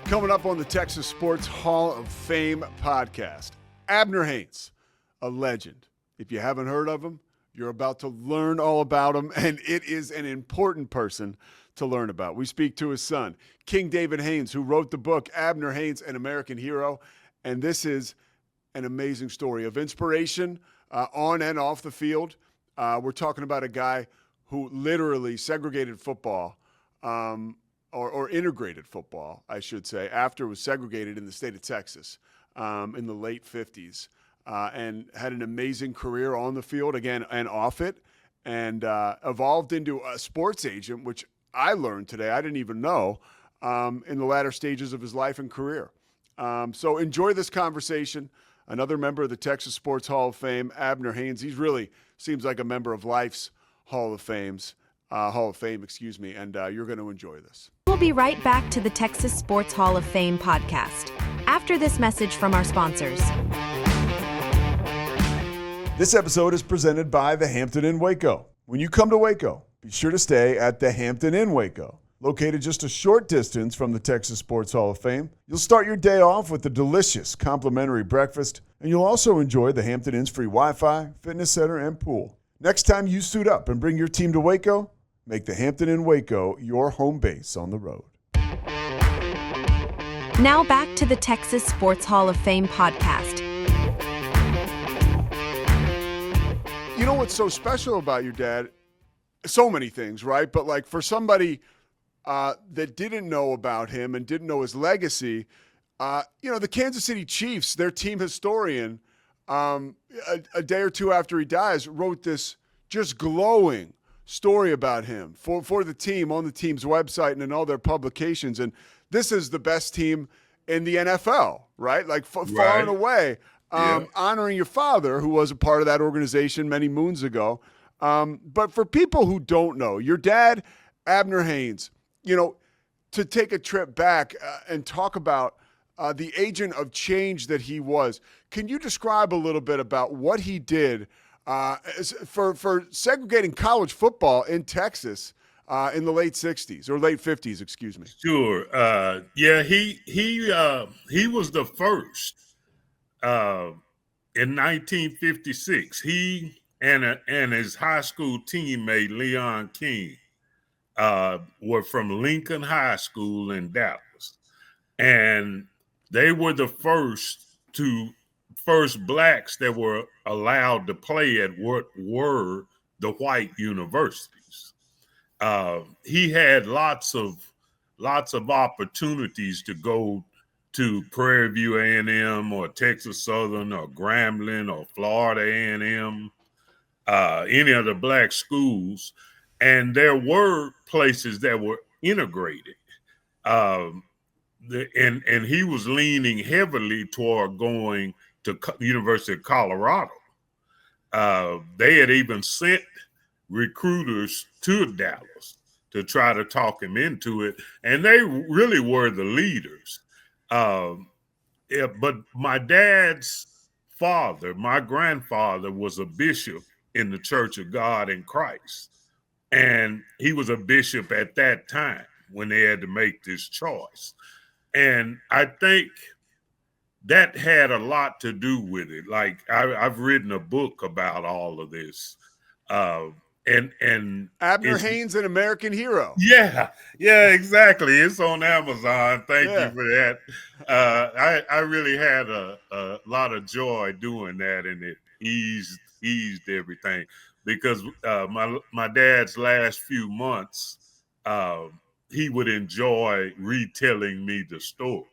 Coming up on the Texas Sports Hall of Fame podcast, Abner Haynes, a legend. If you haven't heard of him, you're about to learn all about him, and it is an important person to learn about. We speak to his son, King David Haynes, who wrote the book, Abner Haynes, An American Hero, and this is an amazing story of inspiration on and off the field. We're talking about a guy who literally segregated football, or integrated football, I should say, after it was segregated in the state of Texas in the late 50s, and had an amazing career on the field, again, and off it, and evolved into a sports agent, which I learned today, I didn't even know, in the latter stages of his life and career. So enjoy this conversation. Another member of the Texas Sports Hall of Fame, Abner Haynes. He's really seems like a member of life's Hall of Fame, and you're going to enjoy this. We'll be right back to the Texas Sports Hall of Fame podcast after this message from our sponsors. This episode is presented by the Hampton Inn Waco. When you come to Waco, be sure to stay at the Hampton Inn Waco. Located just a short distance from the Texas Sports Hall of Fame, you'll start your day off with a delicious complimentary breakfast, and you'll also enjoy the Hampton Inn's free Wi-Fi, fitness center, and pool. Next time you suit up and bring your team to Waco, make the Hampton Inn Waco your home base on the road. Now back to the Texas Sports Hall of Fame podcast. You know what's so special about your dad? So many things, right? But like for somebody that didn't know about him and didn't know his legacy, the Kansas City Chiefs, their team historian, a day or two after he dies, wrote this just glowing story about him for the team on the team's website and in all their publications. And this is the best team in the NFL, right? Like far and away, honoring your father, who was a part of that organization many moons ago. But for people who don't know, your dad, Abner Haynes, to take a trip back and talk about the agent of change that he was. Can you describe a little bit about what he did for segregating college football in Texas in the late 60s or late 50s, excuse me? Sure. He was the first in 1956. He and his high school teammate Leon King were from Lincoln High School in Dallas, and they were the first blacks that were allowed to play at what were the white universities. He had lots of opportunities to go to Prairie View A&M or Texas Southern or Grambling or Florida A&M, any of the black schools. And there were places that were integrated. And he was leaning heavily toward going to University of Colorado. They had even sent recruiters to Dallas to try to talk him into it. And they really were the leaders. But my dad's father, my grandfather, was a bishop in the Church of God in Christ. And he was a bishop at that time when they had to make this choice. And I think that had a lot to do with it. Like I've written a book about all of this. And Abner Haynes, An American Hero. Yeah, exactly. It's on Amazon. Thank you for that. I really had a lot of joy doing that, and it eased everything. Because my dad's last few months, he would enjoy retelling me the stories.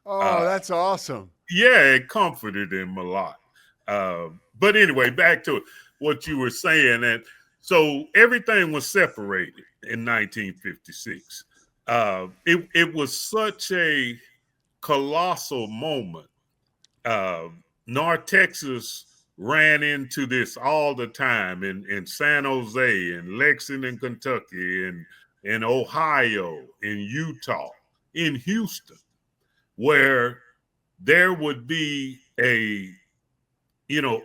Oh, that's awesome. Yeah, it comforted him a lot. But anyway, back to what you were saying. And so everything was separated in 1956. It was such a colossal moment. North Texas ran into this all the time in San Jose, in Lexington, Kentucky, in Ohio, in Utah, in Houston, where there would be a,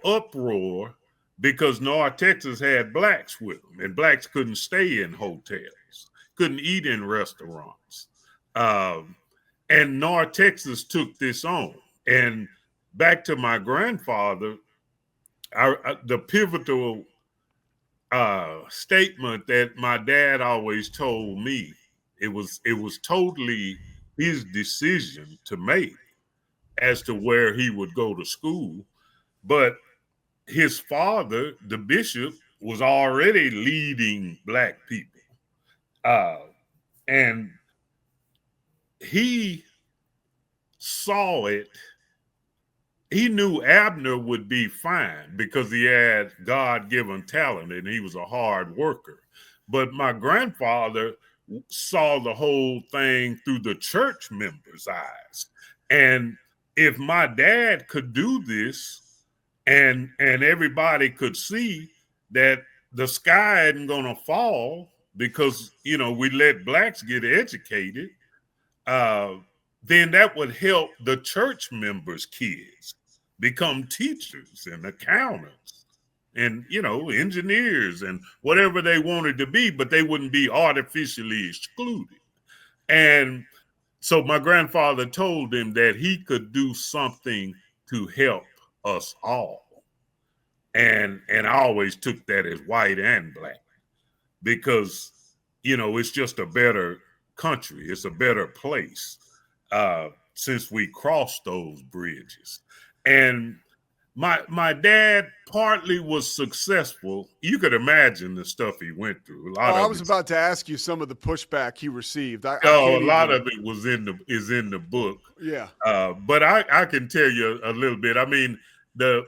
uproar because North Texas had blacks with them, and blacks couldn't stay in hotels, couldn't eat in restaurants. and North Texas took this on. And back to my grandfather, the pivotal statement that my dad always told me, it was totally his decision to make as to where he would go to school. But his father, the bishop, was already leading black people. And he saw it. He knew Abner would be fine because he had God-given talent and he was a hard worker. But my grandfather saw the whole thing through the church members' eyes. And if my dad could do this and everybody could see that the sky isn't going to fall because, we let blacks get educated, then that would help the church members' kids become teachers and accountants and, engineers and whatever they wanted to be, but they wouldn't be artificially excluded. And so my grandfather told him that he could do something to help us all. And I always took that as white and black because, it's just a better country. It's a better place since we crossed those bridges. And my dad partly was successful. You could imagine the stuff he went through. I was about to ask you some of the pushback he received. A lot of it is in the book. Yeah. But I can tell you a little bit. I mean, the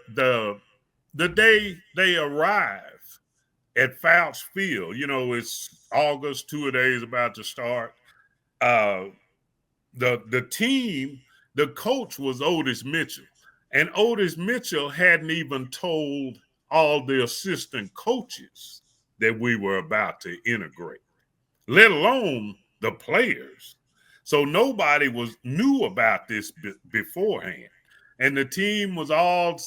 day they arrive at Fouts Field, it's August, 2 days about to start. The team, the coach was Otis Mitchell. And Otis Mitchell hadn't even told all the assistant coaches that we were about to integrate, let alone the players. So nobody knew about this beforehand. And the team was all,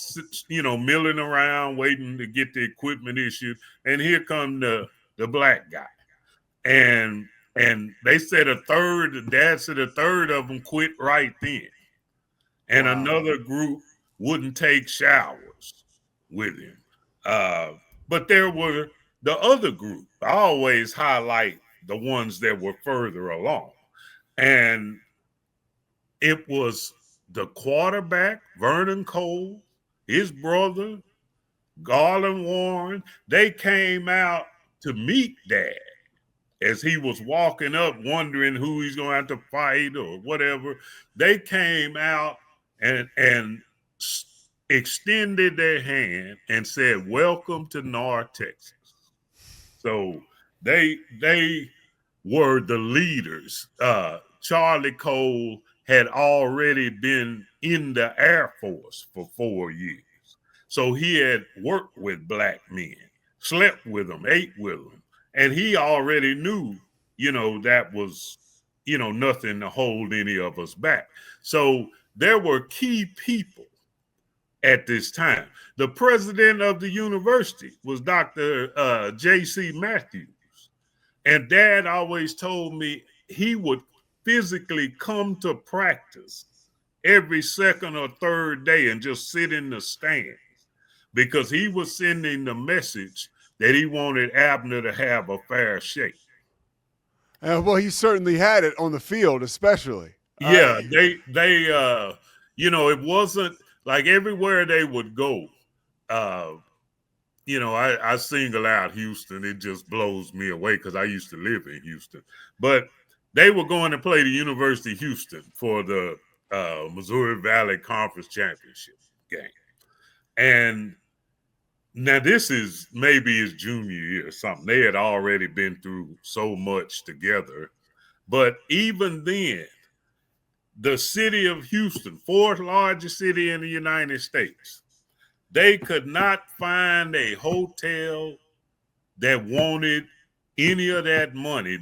milling around, waiting to get the equipment issued. And here come the black guy. And they said Dad said a third of them quit right then. And wow. Another group wouldn't take showers with him. But there were the other group. I always highlight the ones that were further along. And it was the quarterback, Vernon Cole, his brother, Garland Warren. They came out to meet Dad as he was walking up, wondering who he's going to have to fight or whatever. They came out and extended their hand and said, "Welcome to North Texas." So they were the leaders. Charlie Cole had already been in the Air Force for 4 years. So he had worked with black men, slept with them, ate with them. And he already knew, that was, nothing to hold any of us back. So there were key people at this time. The president of the university was Dr. J.C. Matthews. And Dad always told me he would physically come to practice every second or third day and just sit in the stands because he was sending the message that he wanted Abner to have a fair shake. Well, he certainly had it on the field, especially. Yeah, they it wasn't like everywhere they would go. I single out Houston. It just blows me away because I used to live in Houston. But they were going to play the University of Houston for the Missouri Valley Conference Championship game. And now this is maybe his junior year or something. They had already been through so much together. But even then, the city of Houston, fourth largest city in the United States, they could not find a hotel that wanted any of that money.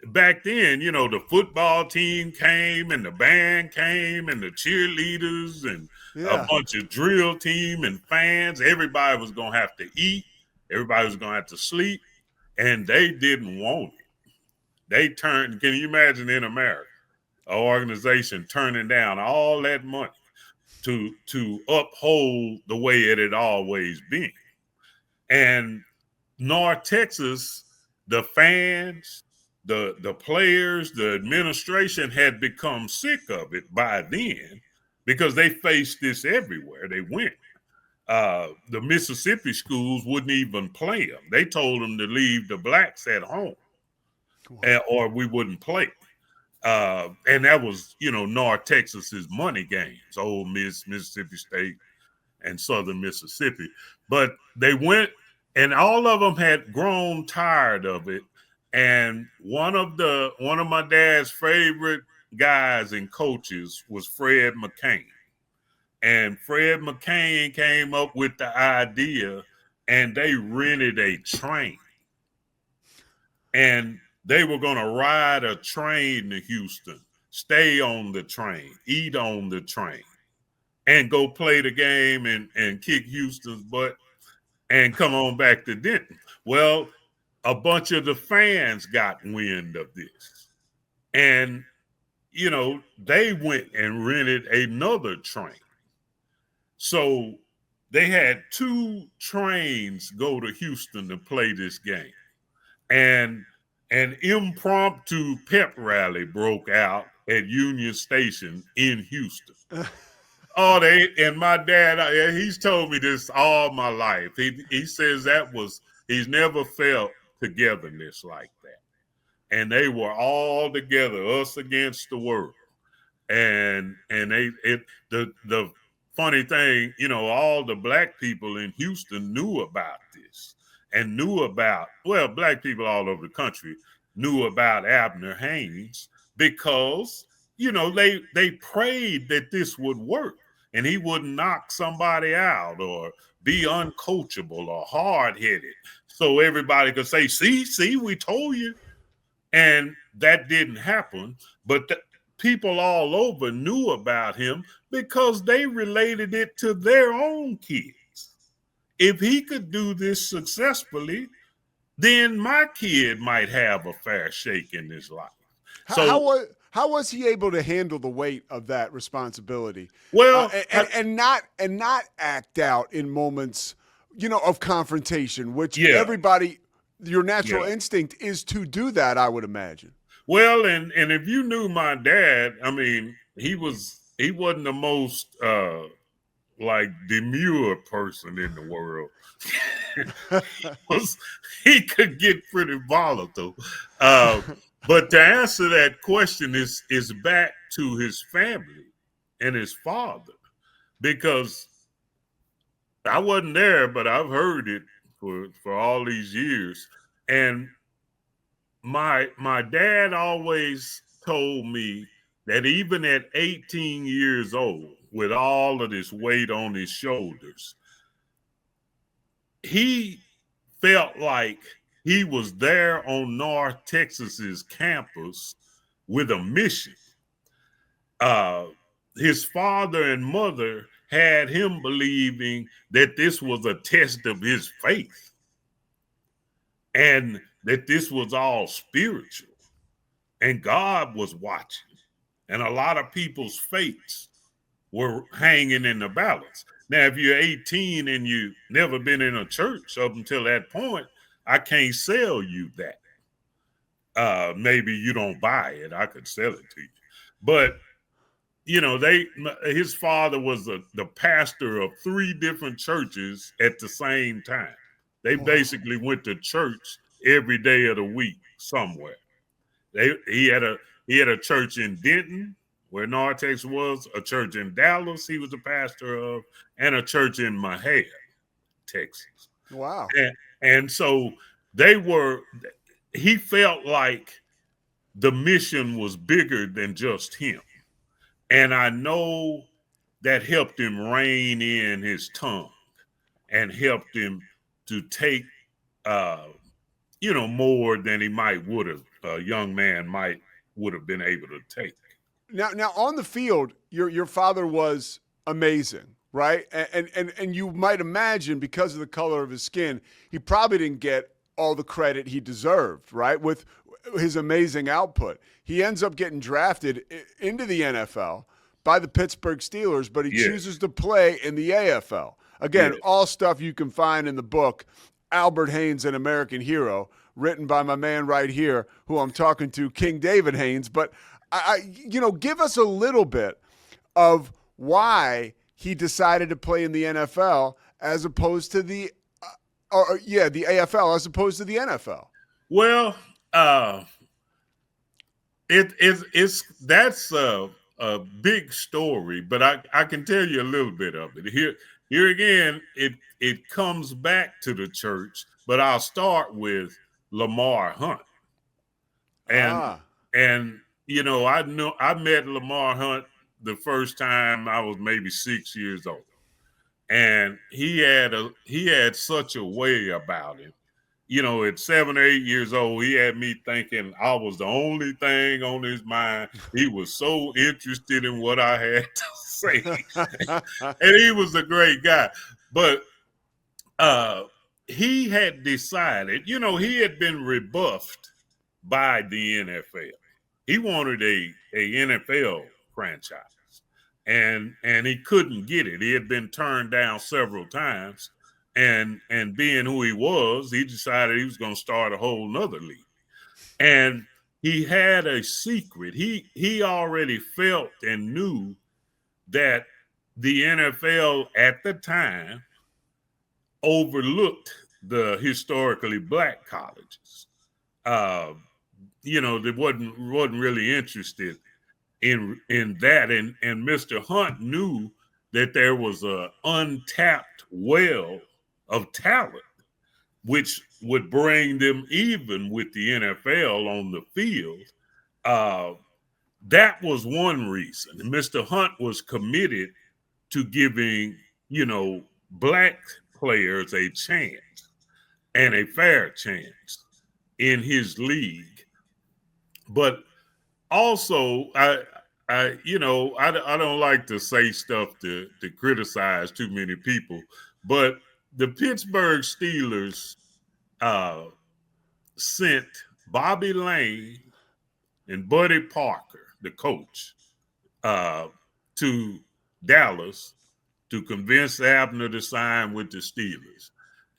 Back then, the football team came and the band came and the cheerleaders and a bunch of drill team and fans. Everybody was going to have to eat. Everybody was going to have to sleep. And they didn't want it. They turned, can you imagine in America? organization turning down all that money to uphold the way it had always been. And North Texas, the fans, the players, the administration had become sick of it by then because they faced this everywhere they went. The Mississippi schools wouldn't even play them. They told them to leave the blacks at home, or we wouldn't play. And that was, North Texas's money games, Ole Miss, Mississippi State, and Southern Mississippi. But they went, and all of them had grown tired of it. And one of my dad's favorite guys and coaches was Fred McCain. And Fred McCain came up with the idea, and they rented a train. And they were going to ride a train to Houston, stay on the train, eat on the train, and go play the game and kick Houston's butt and come on back to Denton. Well, a bunch of the fans got wind of this. And, they went and rented another train. So they had 2 trains go to Houston to play this game. And an impromptu pep rally broke out at Union Station in Houston. And my dad, he's told me this all my life. He says he's never felt togetherness like that. And they were all together, us against the world. And the funny thing, all the black people in Houston knew about this and black people all over the country knew about Abner Haynes because, they prayed that this would work and he wouldn't knock somebody out or be uncoachable or hard-headed. So everybody could say, see, we told you. And that didn't happen. But people all over knew about him because they related it to their own kids. If he could do this successfully, then my kid might have a fair shake in his life. How was he able to handle the weight of that responsibility? Well, and not act out in moments, of confrontation, which everybody, your natural instinct is to do that, I would imagine. Well, and if you knew my dad, he wasn't the most demure person in the world. He could get pretty volatile. But to answer that question is back to his family and his father, because I wasn't there, but I've heard it for all these years. And my dad always told me that even at 18 years old, with all of this weight on his shoulders, he felt like he was there on North Texas's campus with a mission. His father and mother had him believing that this was a test of his faith and that this was all spiritual and God was watching. And a lot of people's fates were hanging in the balance. Now, if you're 18 and you've never been in a church up until that point, I can't sell you that. Maybe you don't buy it. I could sell it to you. But, his father was the pastor of 3 different churches at the same time. They basically went to church every day of the week somewhere. He had a church in Denton, where North Texas was, a church in Dallas he was the pastor of, and a church in Mahia, Texas. Wow. And so he felt like the mission was bigger than just him. And I know that helped him rein in his tongue and helped him to take, more than he a young man would have been able to take. Now on the field, your father was amazing, right? And you might imagine, because of the color of his skin, he probably didn't get all the credit he deserved, right? his amazing output. He ends up getting drafted into the NFL by the Pittsburgh Steelers, but he chooses to play in the AFL. Again, all stuff you can find in the book, Albert Haynes, An American Hero, written by my man right here, who I'm talking to, King David Haynes. But, give us a little bit of why he decided to play in the NFL as opposed to the AFL as opposed to the NFL. Well, that's a big story, but I can tell you a little bit of it. Here again, it comes back to the church, but I'll start with Lamar Hunt. And I met Lamar Hunt the first time I was maybe 6 years old. And he had such a way about him. At 7 or 8 years old, he had me thinking I was the only thing on his mind. He was so interested in what I had to say. And he was a great guy. But he had decided, he had been rebuffed by the NFL. He wanted a NFL franchise. And he couldn't get it. He had been turned down several times. And being who he was, he decided he was going to start a whole nother league. And he had a secret. He already felt and knew that the NFL at the time overlooked the historically black colleges. They wasn't really interested in that. And Mr. Hunt knew that there was an untapped well of talent, which would bring them even with the NFL on the field. That was one reason. Mr. Hunt was committed to giving, black players a chance and a fair chance in his league. But also, I don't like to say stuff to criticize too many people, but the Pittsburgh Steelers sent Bobby Lane and Buddy Parker, the coach, to Dallas to convince Abner to sign with the Steelers.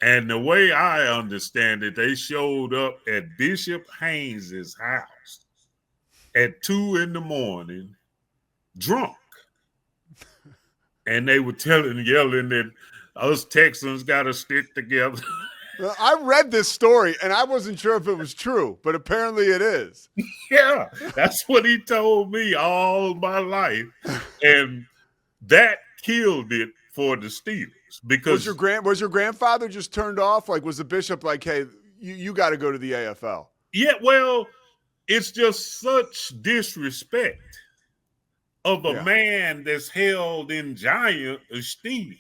And the way I understand it, they showed up at Bishop Haynes' house at 2 a.m, drunk. And they were yelling that us Texans got to stick together. Well, I read this story, and I wasn't sure if it was true, but apparently it is. Yeah, that's what he told me all my life. And that killed it for the Steelers. Because was your grandfather just turned off? Like, was the bishop like, hey, you got to go to the AFL? Yeah, well, it's just such disrespect of a man that's held in giant esteem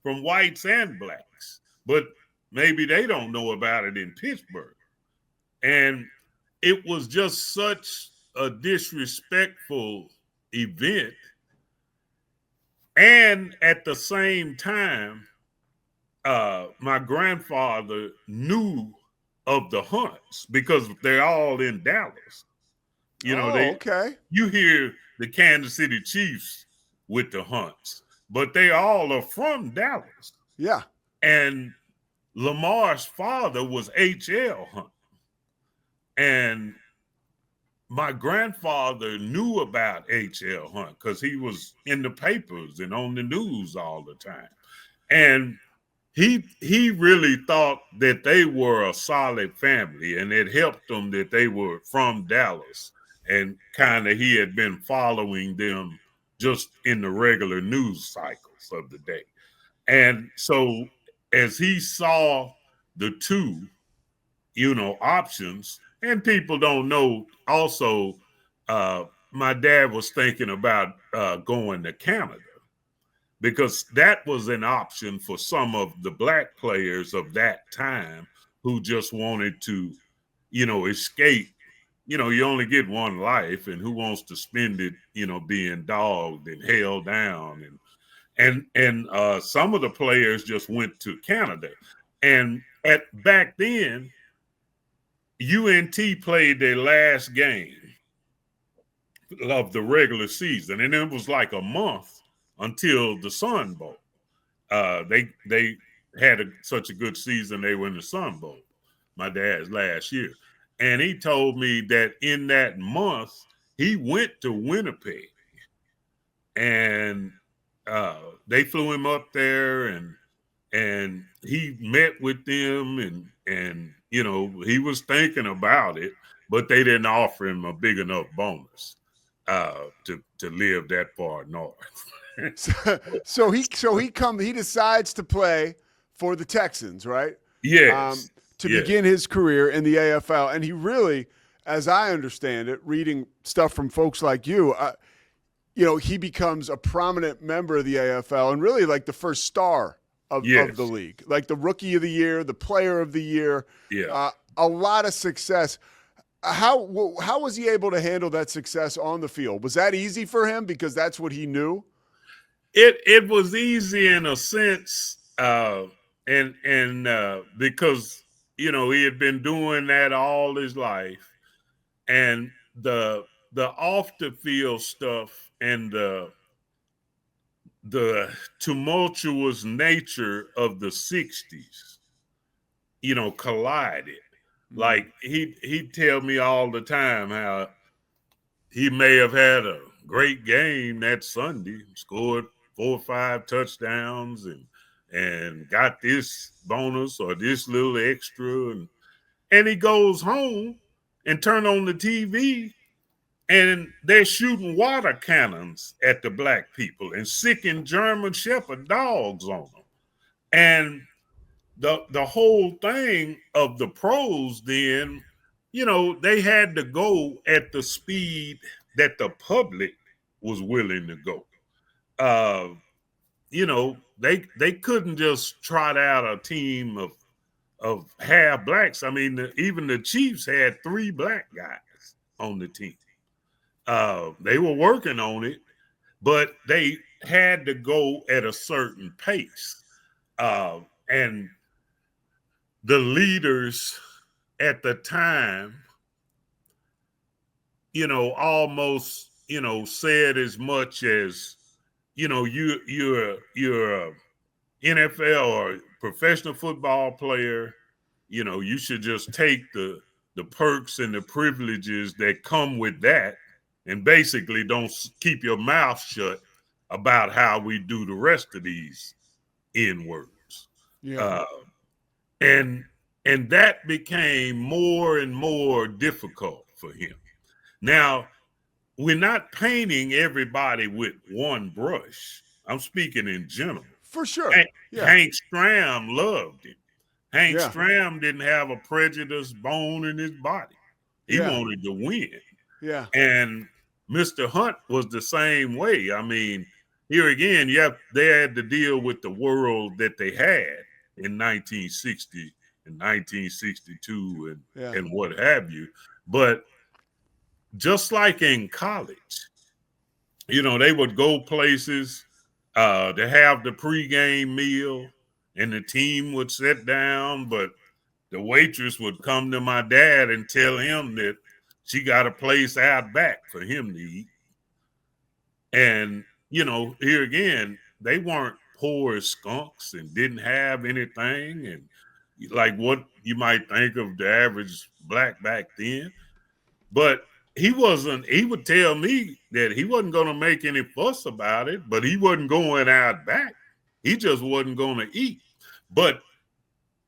from whites and blacks. But maybe they don't know about it in Pittsburgh. And it was just such a disrespectful event. And at the same time, my grandfather knew of the Hunts because they're all in Dallas. You hear the Kansas City Chiefs with the Hunts, but they all are from Dallas. Yeah. And Lamar's father was H.L. Hunt. And my grandfather knew about H.L. Hunt because he was in the papers and on the news all the time. And he really thought that they were a solid family, and it helped them that they were from Dallas. And kind of he had been following them just in the regular news cycles of the day. And so as he saw the two, options, and people don't know also, my dad was thinking about going to Canada because that was an option for some of the black players of that time who just wanted to, escape. You only get one life, and who wants to spend it, being dogged and held down. And some of the players just went to Canada. And back then, UNT played their last game of the regular season, and it was like a month until the Sun Bowl. They had such a good season, they were in the Sun Bowl, my dad's last year. And he told me that in that month, he went to Winnipeg and they flew him up there and he met with them and you know, he was thinking about it, but they didn't offer him a big enough bonus to live that far north. So he decides to play for the Texans, right? Yes. To yes. begin his career in the AFL, and he really, as I understand it, reading stuff from folks like you, he becomes a prominent member of the AFL and really like the first star of the league, like the rookie of the year, the player of the year. Yeah. A lot of success. How was he able to handle that success on the field? Was that easy for him because that's what he knew? It was easy in a sense, and because he had been doing that all his life, and the off the field stuff and the tumultuous nature of the 60s, collided. Like he'd tell me all the time how he may have had a great game that Sunday, scored 4 or 5 touchdowns and got this bonus or this little extra, and he goes home and turn on the TV and they're shooting water cannons at the black people and sicking German Shepherd dogs on them. And the whole thing of the pros then, they had to go at the speed that the public was willing to go. They couldn't just trot out a team of half blacks. I mean, even the Chiefs had 3 black guys on the team. They were working on it, but they had to go at a certain pace. And the leaders at the time, almost, said as much as, you're a NFL or professional football player, you should just take the perks and the privileges that come with that and basically don't keep your mouth shut about how we do the rest of these N words. Yeah. And that became more and more difficult for him. Now, we're not painting everybody with one brush. I'm speaking in general. For sure. Hank Stram loved him. Hank Stram didn't have a prejudiced bone in his body. He wanted to win. Yeah. And Mr. Hunt was the same way. I mean, here again, they had to deal with the world that they had in 1960 and 1962 and what have you. But just like in college, they would go places to have the pregame meal and the team would sit down, but the waitress would come to my dad and tell him that she got a place out back for him to eat. And, here again, they weren't poor as skunks and didn't have anything. And like what you might think of the average black back then. But he would tell me that he wasn't going to make any fuss about it, but he wasn't going out back. He just wasn't going to eat. But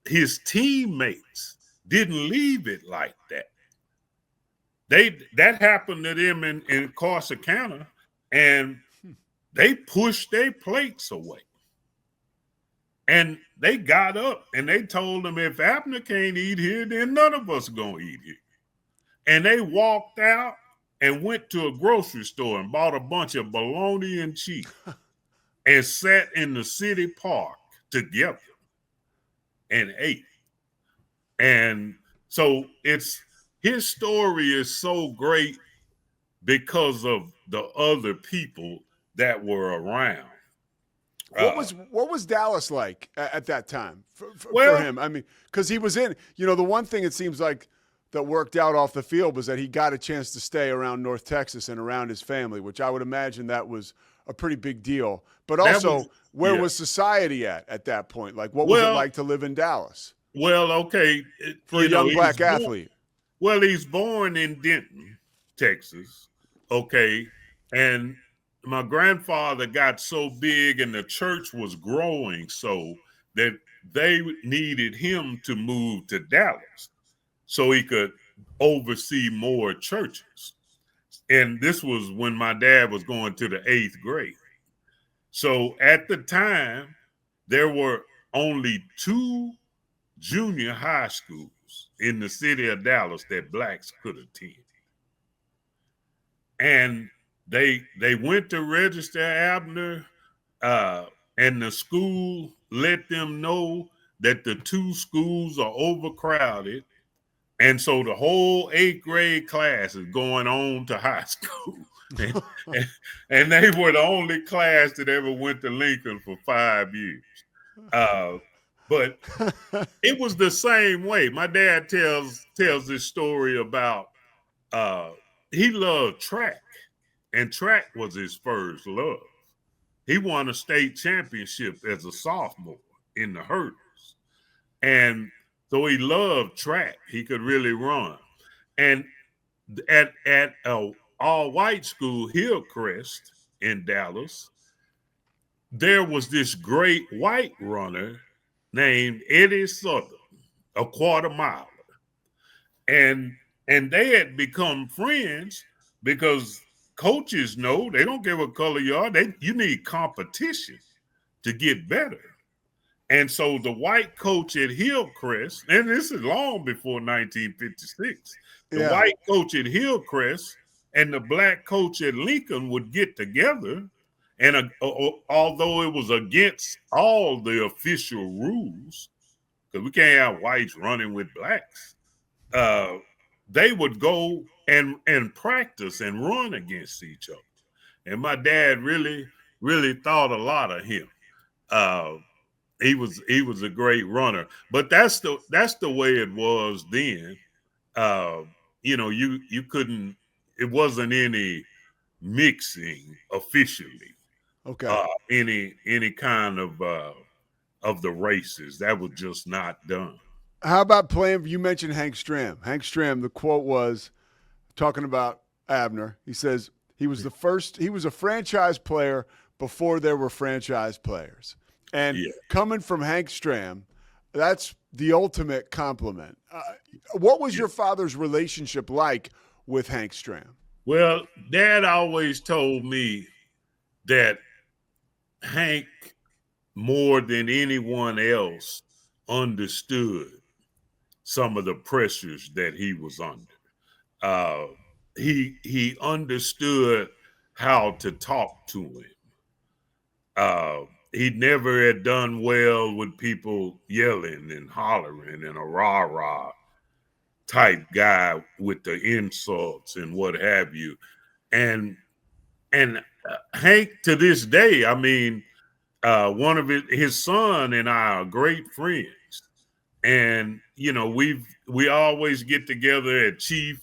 his teammates didn't leave it like that. That happened to them in Corsicana, and they pushed their plates away. And they got up and they told them, if Abner can't eat here, then none of us are going to eat here. And they walked out and went to a grocery store and bought a bunch of bologna and cheese and sat in the city park together and ate. And so his story is so great because of the other people that were around. What was Dallas like at that time for him? I mean, because he was in, the one thing it seems like that worked out off the field was that he got a chance to stay around North Texas and around his family, which I would imagine that was a pretty big deal. But also, where was society at that point? Like, what was it like to live in Dallas? Well, okay. For a young black athlete. Well, he's born in Denton, Texas. Okay. And my grandfather got so big and the church was growing so that they needed him to move to Dallas so he could oversee more churches. And this was when my dad was going to the 8th grade. So at the time, there were only 2 junior high schools in the city of Dallas that blacks could attend. And they went to register Abner, and the school let them know that the 2 schools are overcrowded. And so the whole 8th grade class is going on to high school. and they were the only class that ever went to Lincoln for 5 years. But it was the same way. My dad tells this story about he loved track, and track was his first love. He won a state championship as a sophomore in the hurdles. And so he loved track. He could really run. And at a all-white school, Hillcrest in Dallas, there was this great white runner named Eddie Southern, a quarter miler. And they had become friends because coaches know they don't give a color you are. You need competition to get better. And so the white coach at Hillcrest, and this is long before 1956, the white coach at Hillcrest and the black coach at Lincoln would get together. And although it was against all the official rules, because we can't have whites running with blacks, they would go and practice and run against each other. And my dad really, really thought a lot of him. He was a great runner, but that's the way it was then. You couldn't. It wasn't any mixing officially. Okay. Any kind of the races that was just not done. How about playing? You mentioned Hank Stram. Hank Stram. The quote was talking about Abner. He says he was he was a franchise player before there were franchise players. And coming from Hank Stram, that's the ultimate compliment. What was your father's relationship like with Hank Stram? Well, Dad always told me that Hank, more than anyone else, understood some of the pressures that he was under. He understood how to talk to him. He never had done well with people yelling and hollering and a rah-rah type guy with the insults and what have you. And Hank, to this day, I mean, one of his son and I are great friends. And, we always get together at chief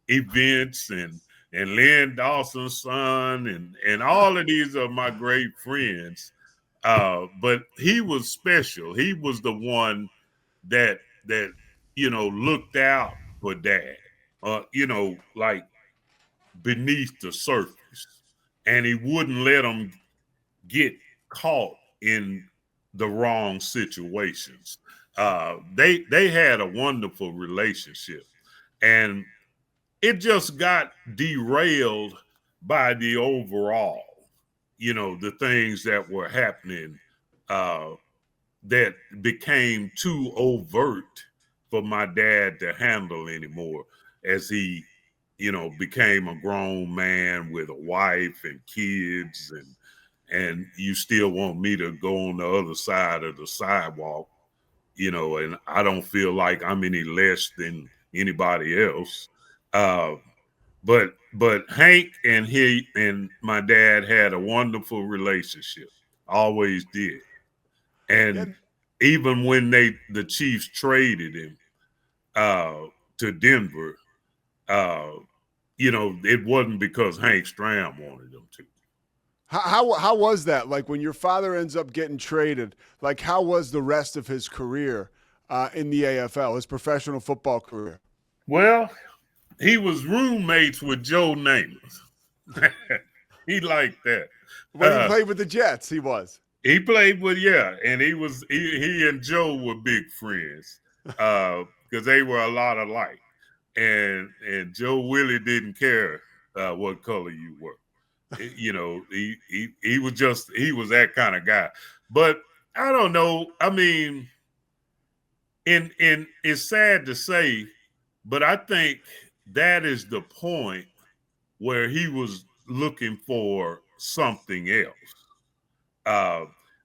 events and Lynn Dawson's son and all of these are my great friends. But he was special. He was the one that looked out for Dad, like beneath the surface. And he wouldn't let him get caught in the wrong situations. They had a wonderful relationship. And it just got derailed by the overall, the things that were happening that became too overt for my dad to handle anymore as he, became a grown man with a wife and kids and you still want me to go on the other side of the sidewalk, and I don't feel like I'm any less than anybody else. But Hank and he and my dad had a wonderful relationship, always did. And even when the Chiefs traded him to Denver, it wasn't because Hank Stram wanted them to. How was that? Like when your father ends up getting traded, like how was the rest of his career in the AFL, his professional football career? Well, he was roommates with Joe Namath. He liked that. When he played with the Jets, he was. He played with, and he and Joe were big friends because they were a lot alike. And Joe really didn't care what color you were. He was that kind of guy. But I don't know. I mean, and it's sad to say, but I think that is the point where he was looking for something else.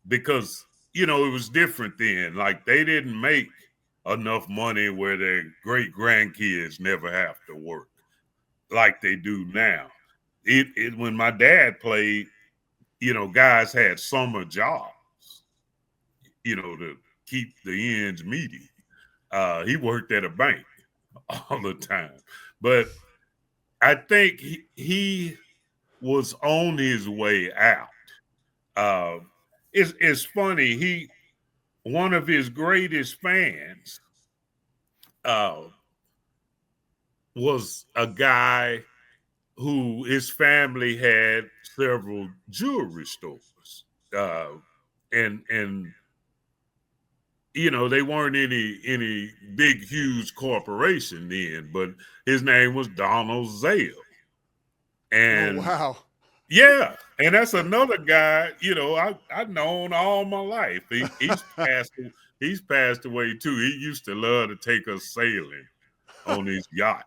Because, it was different then. Like they didn't make enough money where their great grandkids never have to work like they do now. When my dad played, guys had summer jobs, to keep the ends meeting. He worked at a bank all the time. But I think he was on his way out. It's funny. One of his greatest fans was a guy who his family had several jewelry stores, and they weren't any big huge corporation then, but his name was Donald Zale, and wow. Yeah, and that's another guy, I've known all my life. He's passed away too. He used to love to take us sailing on his yacht,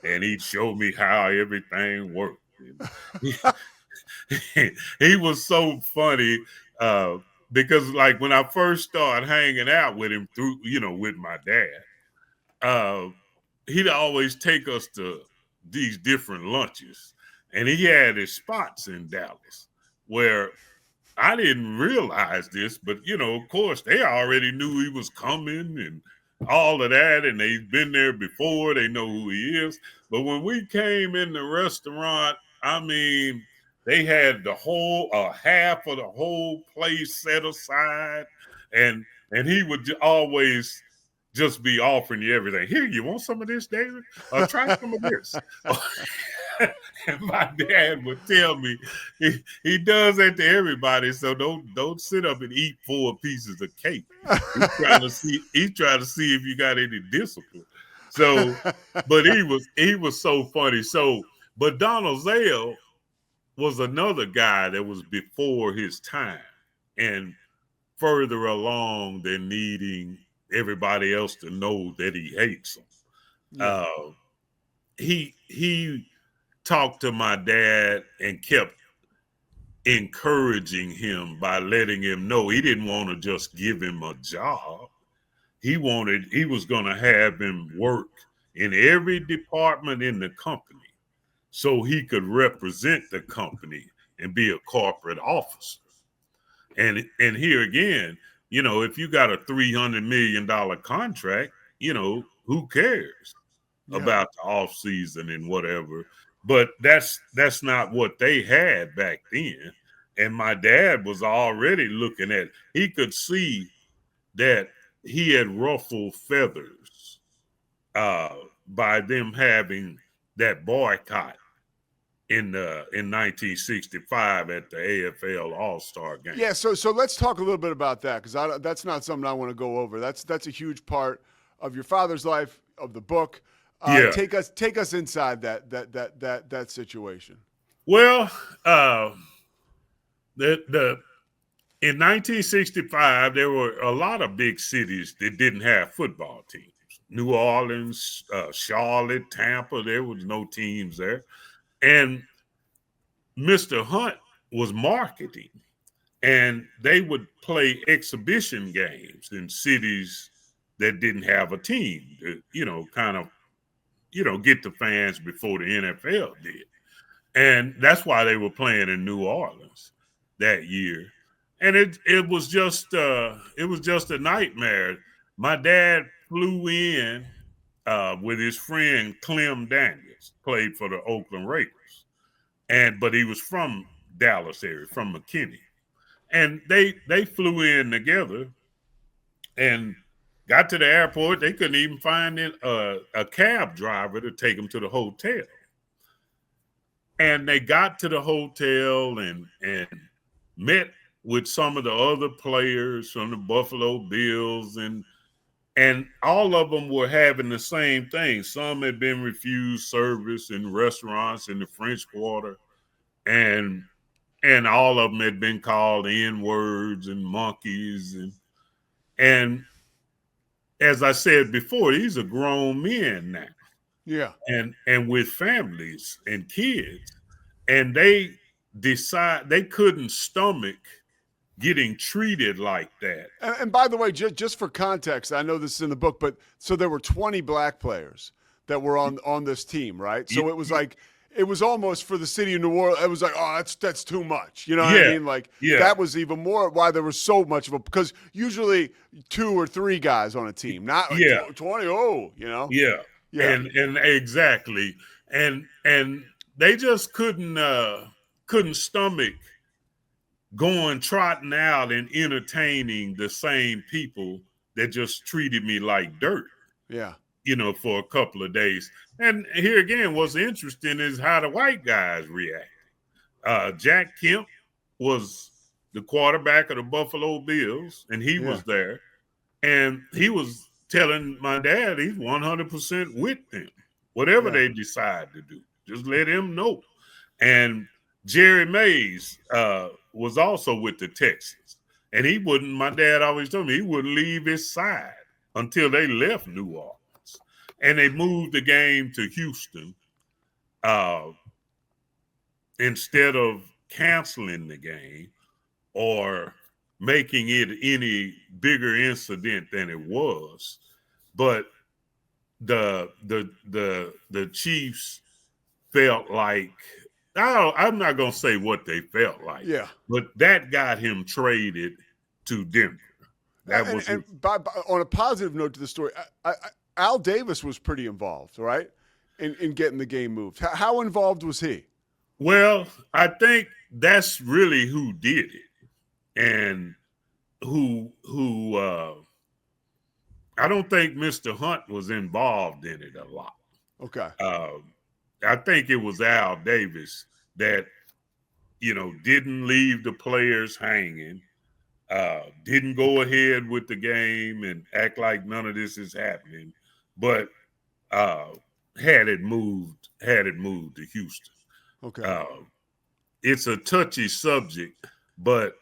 and he'd show me how everything worked. He was so funny because, like, when I first started hanging out with him with my dad, he'd always take us to these different lunches. And he had his spots in Dallas where I didn't realize this, but, of course, they already knew he was coming and all of that. And they've been there before. They know who he is. But when we came in the restaurant, I mean, they had half of the whole place set aside. And he would always just be offering you everything. Here, you want some of this, David? Try some of this. And my dad would tell me he does that to everybody, so don't sit up and eat 4 pieces of cake. He's trying to see if you got any discipline. So, but he was so funny. So, but Donald Zale was another guy that was before his time and further along than needing everybody else to know that he hates them. Yeah. He talked to my dad and kept encouraging him by letting him know he didn't want to just give him a job. He was going to have him work in every department in the company so he could represent the company and be a corporate officer. And here again, if you got a $300 million contract, who cares about the off season and whatever. But that's not what they had back then. And my dad was already looking at, he could see that he had ruffled feathers by them having that boycott in 1965 at the AFL All-Star game. Yeah, so let's talk a little bit about that, because that's not something I want to go over. That's a huge part of your father's life, of the book. Take us inside that situation. Well, in 1965, there were a lot of big cities that didn't have football teams. New Orleans, Charlotte, Tampa, there was no teams there. And Mr. Hunt was marketing, and they would play exhibition games in cities that didn't have a team to, kind of, get the fans before the NFL did. And that's why they were playing in New Orleans that year. And it was just a nightmare. My dad flew in with his friend Clem Daniels, played for the Oakland Raiders, but he was from Dallas area, from McKinney, and they flew in together and got to the airport. They couldn't even find a cab driver to take them to the hotel. And they got to the hotel and met with some of the other players from the Buffalo Bills, and all of them were having the same thing. Some had been refused service in restaurants in the French Quarter, and all of them had been called N-words and monkeys, and as I said before, these are grown men now. Yeah. And with families and kids. And they decide they couldn't stomach getting treated like that. And by the way, just for context, I know this is in the book, but so there were 20 black players that were on this team, right? So it was like, it was almost for the city of New Orleans. It was like, oh, that's too much. You know what I mean? Like that was even more why there was so much of a, because usually 2 or 3 guys on a team, not like 20. Oh, you know? Yeah. And exactly. And they just couldn't stomach going trotting out and entertaining the same people that just treated me like dirt. Yeah. You know, for a couple of days. And here again, what's interesting is how the white guys react. Jack Kemp was the quarterback of the Buffalo Bills, and he was there. And he was telling my dad he's 100% with them. Whatever they decide to do, just let him know. And Jerry Mays was also with the Texans. And he wouldn't, my dad always told me, he wouldn't leave his side until they left New Orleans. And they moved the game to Houston instead of canceling the game or making it any bigger incident than it was. But the Chiefs felt like, I'm not going to say what they felt like, but that got him traded to Denver. That was on a positive note to the story, Al Davis was pretty involved, right, in getting the game moved. How involved was he? Well, I think that's really who did it, and who I don't think Mr. Hunt was involved in it a lot. Okay. I think it was Al Davis that, didn't leave the players hanging, didn't go ahead with the game and act like none of this is happening, but had it moved to Houston. Okay. It's a touchy subject, but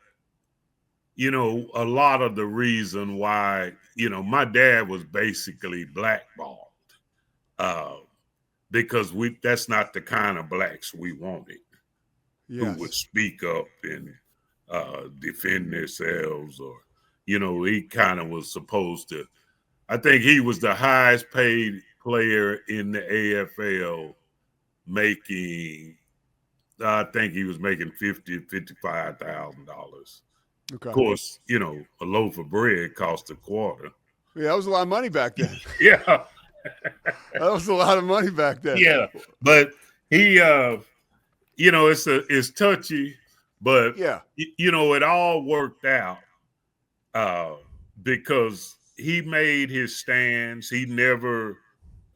a lot of the reason why, my dad was basically blackballed because that's not the kind of blacks we wanted who would speak up and defend themselves, or, he kind of was supposed to. I think he was the highest paid player in the AFL, I think he was making $55,000. Okay. Of course, a loaf of bread cost a quarter. Yeah, that was a lot of money back then. Yeah. That was a lot of money back then. Yeah. But he, it's touchy, but, it all worked out because he made his stands. He never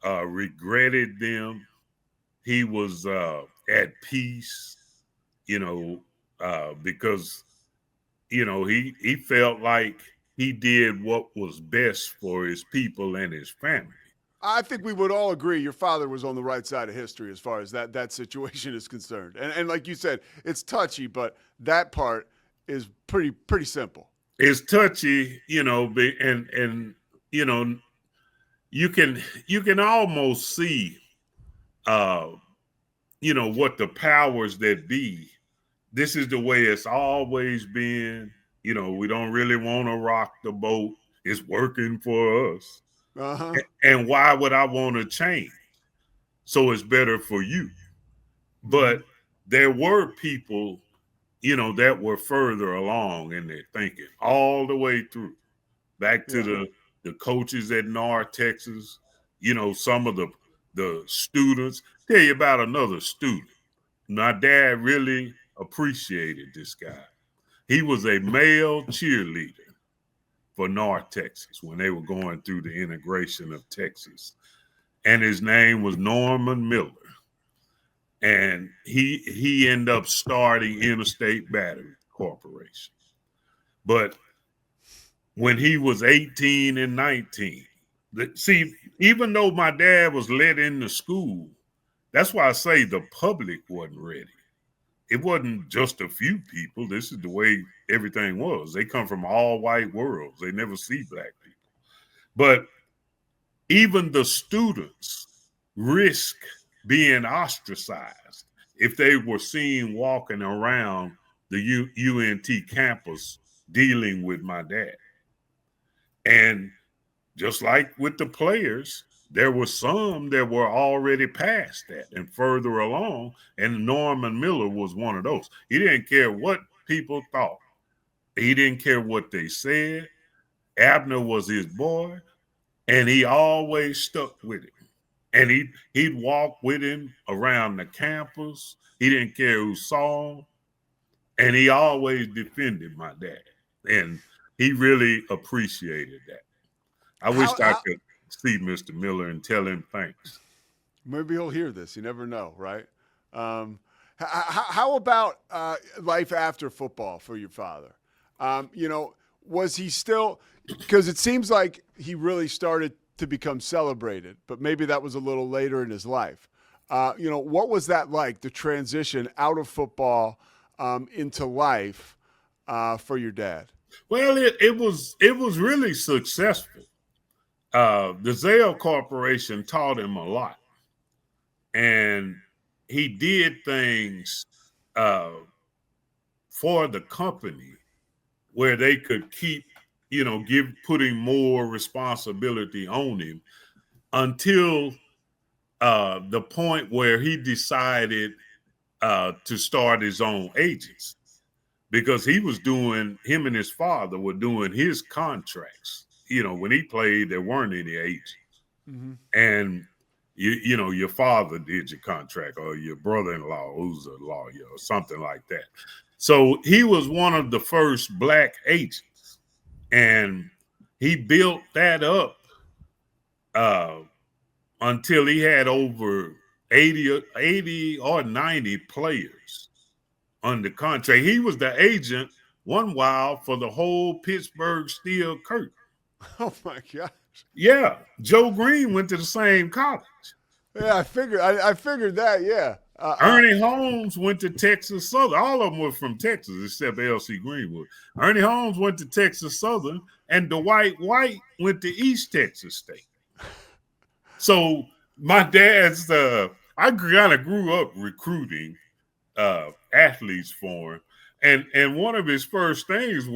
regretted them. He was at peace, because, he felt like he did what was best for his people and his family. I think we would all agree your father was on the right side of history as far as that situation is concerned. And like you said, it's touchy, but that part is pretty simple. It's touchy, and you can almost see what the powers that be. This is the way it's always been. We don't really want to rock the boat. It's working for us. Uh-huh. And why would I want to change? So it's better for you. But there were people, that were further along in their thinking all the way through. Back to the coaches at North Texas, some of the students. Tell you about another student. My dad really appreciated this guy. He was a male cheerleader for North Texas when they were going through the integration of Texas. And his name was Norman Miller. And he ended up starting Interstate Battery Corporation. But when he was 18 and 19, see, even though my dad was let into school, that's why I say the public wasn't ready. It wasn't just a few people. This is the way everything was. They come from all white worlds. They never see black people. But even the students risk being ostracized if they were seen walking around the UNT campus dealing with my dad. And just like with the players, there were some that were already past that and further along, and Norman Miller was one of those. He didn't care what people thought. He didn't care what they said. Abner was his boy, and he always stuck with it. And he'd walk with him around the campus. He didn't care who saw him, and he always defended my dad. And he really appreciated that. I wish I could see Mr. Miller and tell him thanks. Maybe he'll hear this. You never know, right? How about life after football for your father? Was he still – because it seems like he really started to become celebrated, but maybe that was a little later in his life. What was that like, the transition out of football into life for your dad? Well, it was really successful. The Zale Corporation taught him a lot, and he did things for the company where they could keep, putting more responsibility on him until the point where he decided to start his own agency, because him and his father were doing his contracts. When he played, there weren't any agents. Mm-hmm. And, your father did your contract, or your brother-in-law who's a lawyer or something like that. So he was one of the first black agents. And he built that up until he had over 80 or 90 players under contract. He was the agent one while for the whole Pittsburgh Steel Curtain. Oh my gosh! Yeah, Joe Green went to the same college. Yeah, I figured that. Yeah, Ernie Holmes went to Texas Southern. All of them were from Texas except L.C. Greenwood. Ernie Holmes went to Texas Southern, and Dwight White went to East Texas State. So my dad's I kind of grew up recruiting athletes for him, and one of his first things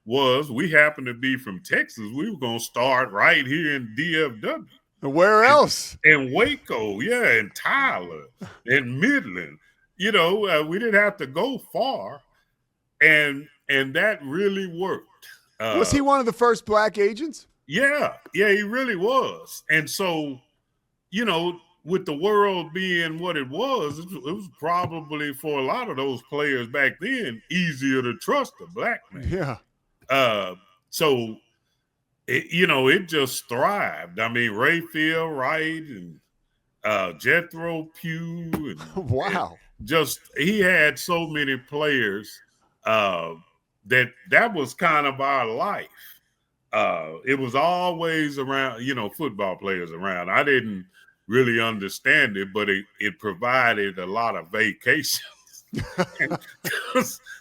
was we happened to be from Texas. We were going to start right here in DFW. Where else? In Waco, yeah, and Tyler, and Midland. We didn't have to go far, and that really worked. Was he one of the first black agents? Yeah, he really was. And so, with the world being what it was probably for a lot of those players back then easier to trust a black man. Yeah. So, it just thrived. I mean, Rayfield Wright and Jethro Pugh. And, wow. And he had so many players that was kind of our life. It was always around, football players around. I didn't really understand it, but it provided a lot of vacations.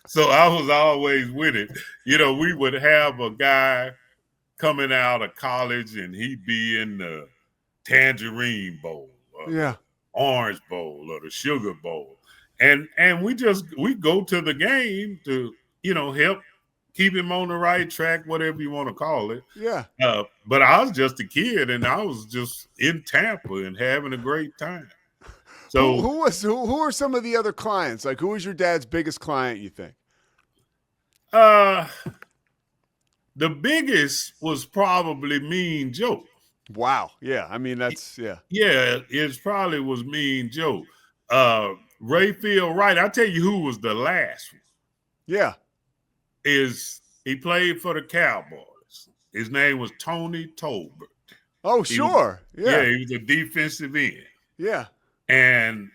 So I was always with it. We would have a guy coming out of college and he'd be in the Tangerine Bowl, or the Orange Bowl, or the Sugar Bowl. And we go to the game to, help keep him on the right track, whatever you want to call it. Yeah. But I was just a kid, and I was just in Tampa and having a great time. So who are some of the other clients? Like, who was your dad's biggest client, you think? The biggest was probably Mean Joe. Wow. Yeah. I mean, that's yeah. Yeah, it probably was Mean Joe. Rayfield Wright, I tell you who was the last one. Yeah. He played for the Cowboys. His name was Tony Tolbert. Oh, He was, sure. yeah, Yeah. he was a defensive end. Yeah. And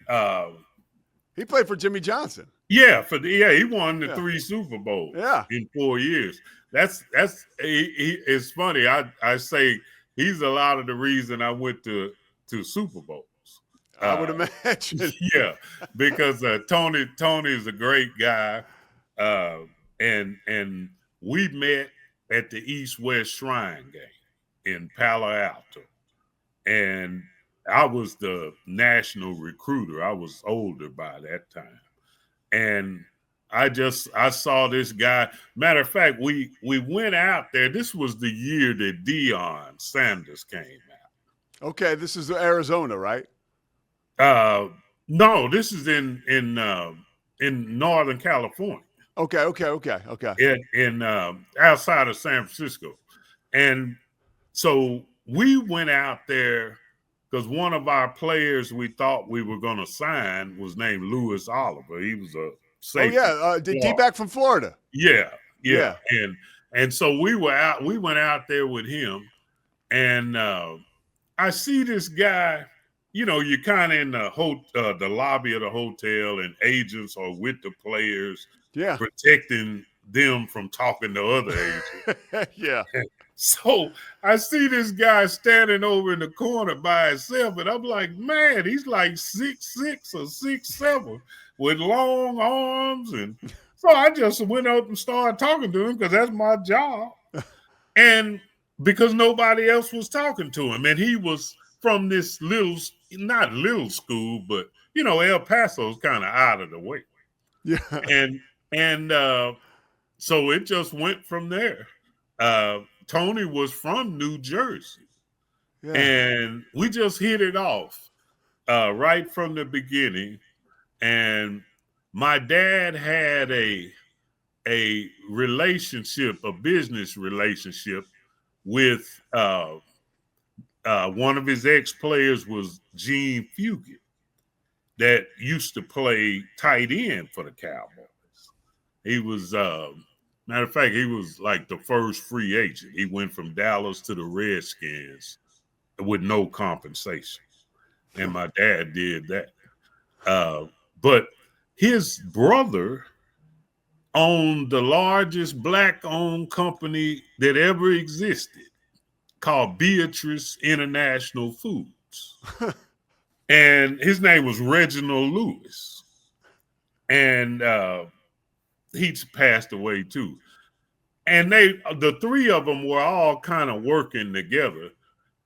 He played for Jimmy Johnson. yeah, he won the Yeah. 3 Super Bowls Yeah. in 4 years. It's funny. I say he's a lot of the reason I went to Super Bowls. I would imagine. Yeah, because Tony is a great guy, and we met at the East West Shrine game in Palo Alto, and I was the national recruiter. I was older by that time, and I saw this guy. Matter of fact, we went out there. This was the year that Deion Sanders came out. Okay, this is Arizona, right? No, this is in Northern California. Okay. In outside of San Francisco, and so we went out there because one of our players we thought we were going to sign was named Louis Oliver. He was a safety. Oh yeah, D-back from Florida. Yeah. Yeah. And so we went out there with him, and I see this guy. You know, you're kind of in the lobby of the hotel, and agents are with the players, protecting them from talking to other agents. Yeah. So I see this guy standing over in the corner by himself, and I'm like, man, he's like 6'6" or 6'7" with long arms. And so I just went up and started talking to him because that's my job. And because nobody else was talking to him, and he was from this not little school, but you know, El Paso's kind of out of the way. Yeah. And so it just went from there. Tony was from New Jersey, and we just hit it off right from the beginning. And my dad had a relationship, a business relationship with one of his ex-players was Gene Fugit, that used to play tight end for the Cowboys. He was, matter of fact, he was like the first free agent. He went from Dallas to the Redskins with no compensation. And my dad did that. But his brother owned the largest black-owned company that ever existed, called Beatrice International Foods. And his name was Reginald Lewis. And he's passed away too. And the three of them were all kind of working together.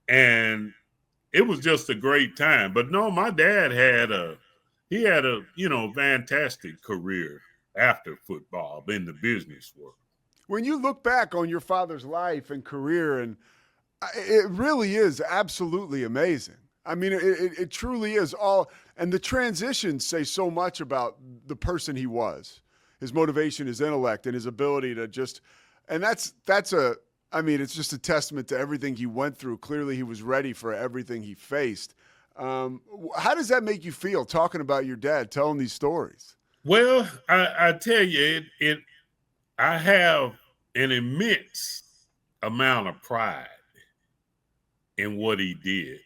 And it was just a great time. But no, my dad had a fantastic career after football in the business world. When you look back on your father's life and career, and it really is absolutely amazing. I mean, it truly is all, and the transitions say so much about the person he was, his motivation, his intellect, and his ability to just, and it's just a testament to everything he went through. Clearly, he was ready for everything he faced. How does that make you feel talking about your dad, telling these stories? Well, I tell you, I have an immense amount of pride in what he did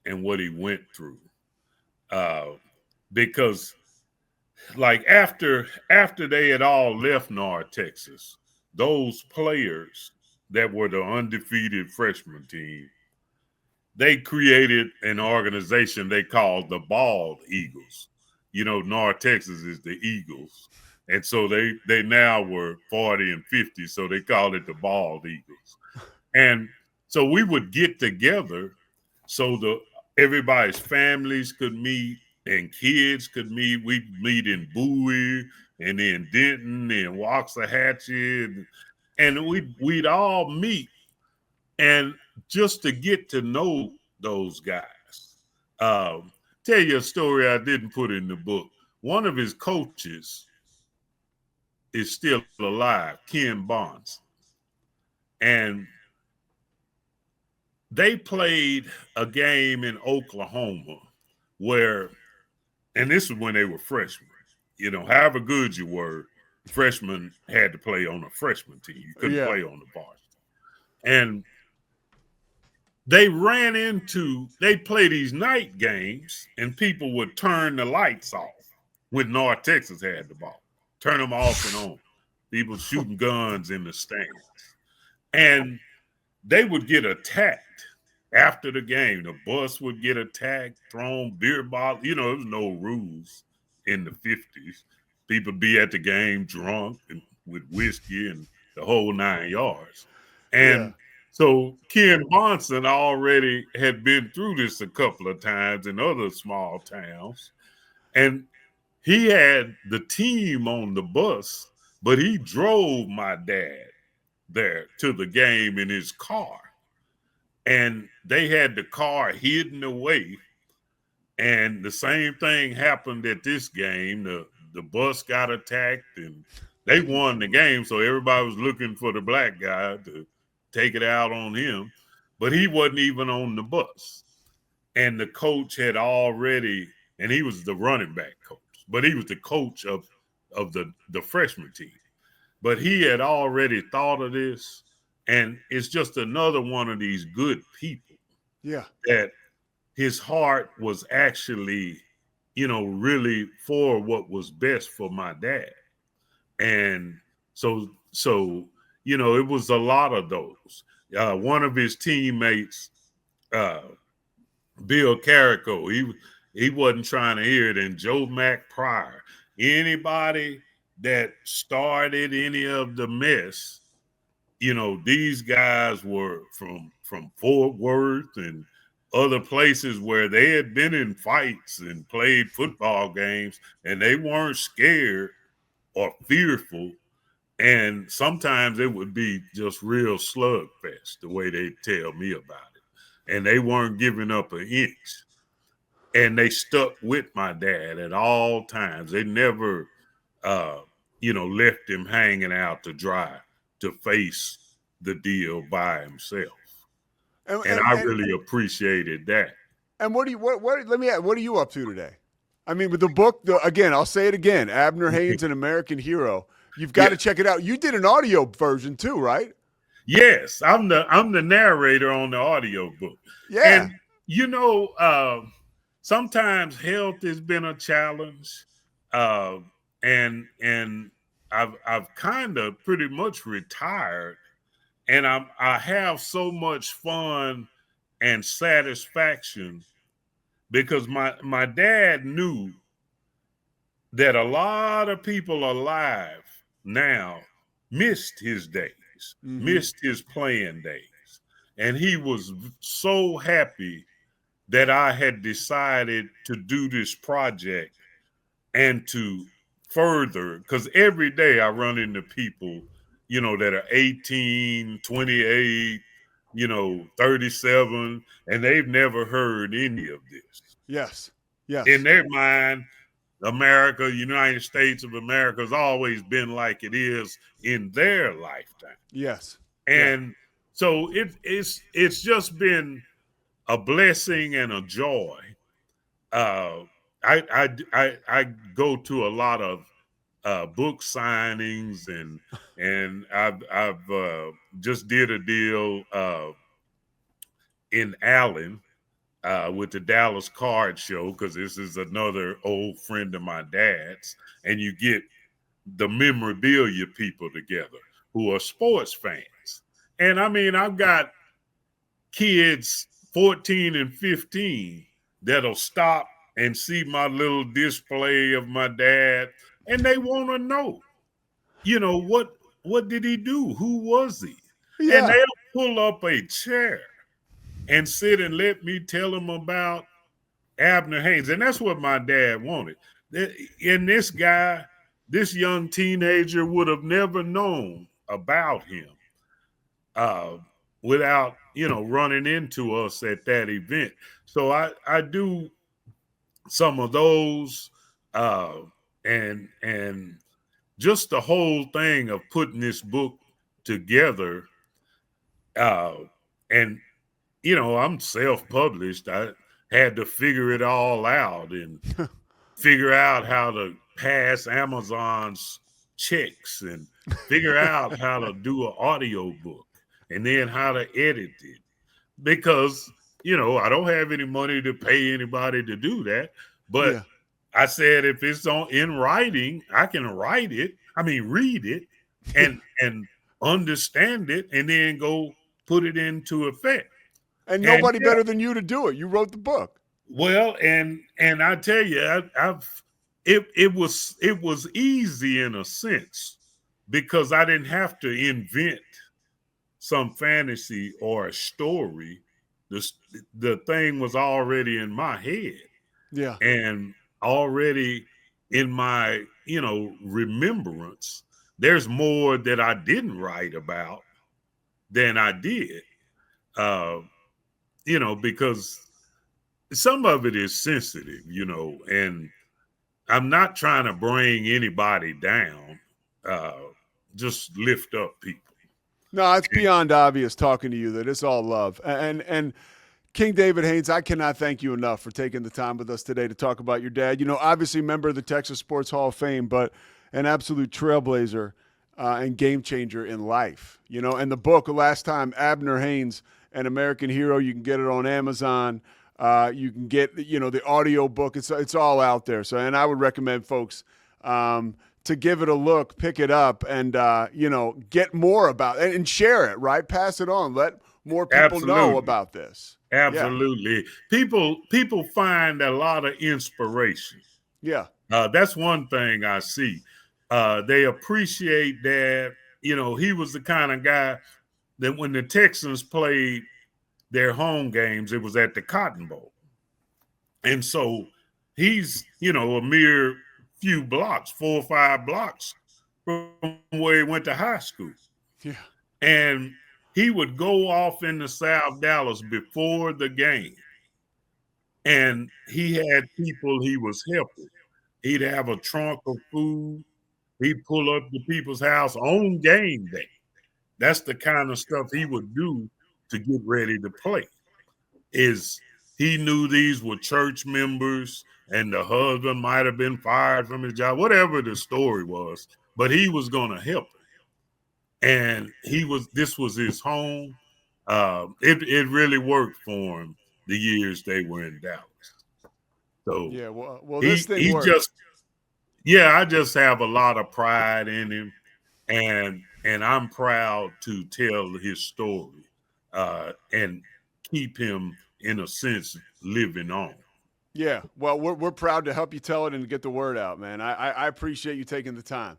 and what he went through. Because like after they had all left North Texas, those players that were the undefeated freshman team, they created an organization they called the Bald Eagles. You know, North Texas is the Eagles. And so they now were 40 and 50, so they called it the Bald Eagles. And so we would get together so everybody's families could meet and kids could meet. We'd meet in Bowie and in Denton and Waxahachie, and we'd all meet, and just to get to know those guys. Tell you a story I didn't put in the book. One of his coaches is still alive, Ken Bonds. And they played a game in Oklahoma where, and this is when they were freshmen. You know, however good you were, freshmen had to play on a freshman team. You couldn't Yeah. play on the varsity. And they play these night games, and people would turn the lights off when North Texas had the ball, turn them off and on. People shooting guns in the stands. And they would get attacked after the game. The bus would get attacked, thrown beer bottles. You know, there was no rules in the 50s. People be at the game drunk and with whiskey and the whole 9 yards. Yeah. And so Ken Bonson already had been through this a couple of times in other small towns. And he had the team on the bus, but he drove my dad there to the game in his car. And they had the car hidden away. And the same thing happened at this game. The bus got attacked and they won the game. So everybody was looking for the black guy to take it out on him. But he wasn't even on the bus. And the coach had already, and he was the running back coach, but he was the coach of the freshman team. But he had already thought of this. And it's just another one of these good people Yeah. that his heart was actually, you know, really for what was best for my dad. And so, you know, it was a lot of those. One of his teammates, Bill Carrico, he wasn't trying to hear it. And Joe Mack Pryor, anybody that started any of the mess, you know, these guys were from Fort Worth and other places where they had been in fights and played football games, and they weren't scared or fearful. And sometimes it would be just real slugfest, the way they tell me about it. And they weren't giving up an inch. And they stuck with my dad at all times. They never, you know, left him hanging out to dry to face the deal by himself. And I really appreciated that. And what let me ask, what are you up to today? I mean, with the book, again, I'll say it again, Abner Haynes, An American Hero. You've got to check it out. You did an audio version too, right? Yes, I'm the narrator on the audio book. Yeah. And you know, sometimes health has been a challenge. And I've kind of pretty much retired, and I have so much fun and satisfaction because my dad knew that a lot of people alive now missed his days, missed his playing days. And he was so happy that I had decided to do this project and to further, because every day I run into people, you know, that are 18, 28, you know, 37, and they've never heard any of this. Yes. Yes. In their mind, America, United States of America has always been like it is in their lifetime. Yes. And so it's just been a blessing and a joy. I go to a lot of book signings and I've just did a deal in Allen with the Dallas Card Show, because this is another old friend of my dad's, and you get the memorabilia people together who are sports fans. And I mean, I've got kids 14 and 15 that'll stop and see my little display of my dad, and they want to know, you know, what did he do? Who was he? Yeah. And they'll pull up a chair and sit and let me tell them about Abner Haynes. And that's what my dad wanted. And this guy, this young teenager, would have never known about him without, you know, running into us at that event. So I do some of those, and just the whole thing of putting this book together, and I'm self-published. I had to figure it all out and figure out how to pass Amazon's checks and figure out how to do an audio book and then how to edit it. Because, I don't have any money to pay anybody to do that. But Yeah. I said, if it's in writing, I can read it and understand it and then go put it into effect. And nobody better than you to do it. You wrote the book. Well, and I tell you, it was easy in a sense because I didn't have to invent some fantasy or a story. The thing was already in my head. Yeah. And already in my, remembrance, there's more that I didn't write about than I did. Because some of it is sensitive, and I'm not trying to bring anybody down, just lift up people. No, it's beyond obvious talking to you that it's all love. And King David Haynes, I cannot thank you enough for taking the time with us today to talk about your dad. Obviously member of the Texas Sports Hall of Fame, but an absolute trailblazer and game changer in life. And the book, Last Time, Abner Haynes, An American Hero, you can get it on Amazon. You can get, the audio book. It's all out there. So, and I would recommend folks to give it a look, pick it up, and, get more about it and share it, right? Pass it on. Let more people know about this. Absolutely. Yeah. People find a lot of inspiration. Yeah. That's one thing I see. They appreciate that, he was the kind of guy that when the Texans played their home games, it was at the Cotton Bowl. And so he's, a mere few blocks, 4 or 5 blocks from where he went to high school. Yeah. And he would go off into South Dallas before the game. And he had people he was helping. He'd have a trunk of food. He'd pull up to people's house on game day. That's the kind of stuff he would do to get ready to play. He knew these were church members and the husband might have been fired from his job, whatever the story was, but he was going to help him. And this was his home. It really worked for him the years they were in Dallas. So yeah, well, this thing worked. I just have a lot of pride in him, and I'm proud to tell his story and keep him, in a sense, living on. Yeah, well, we're proud to help you tell it and get the word out, man. I appreciate you taking the time.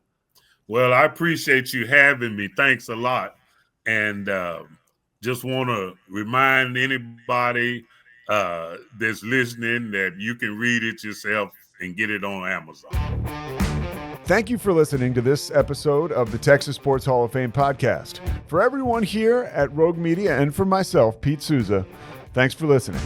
Well, I appreciate you having me. Thanks a lot. And just want to remind anybody that's listening that you can read it yourself and get it on Amazon. Thank you for listening to this episode of the Texas Sports Hall of Fame podcast. For everyone here at Rogue Media and for myself, Pete Souza, thanks for listening.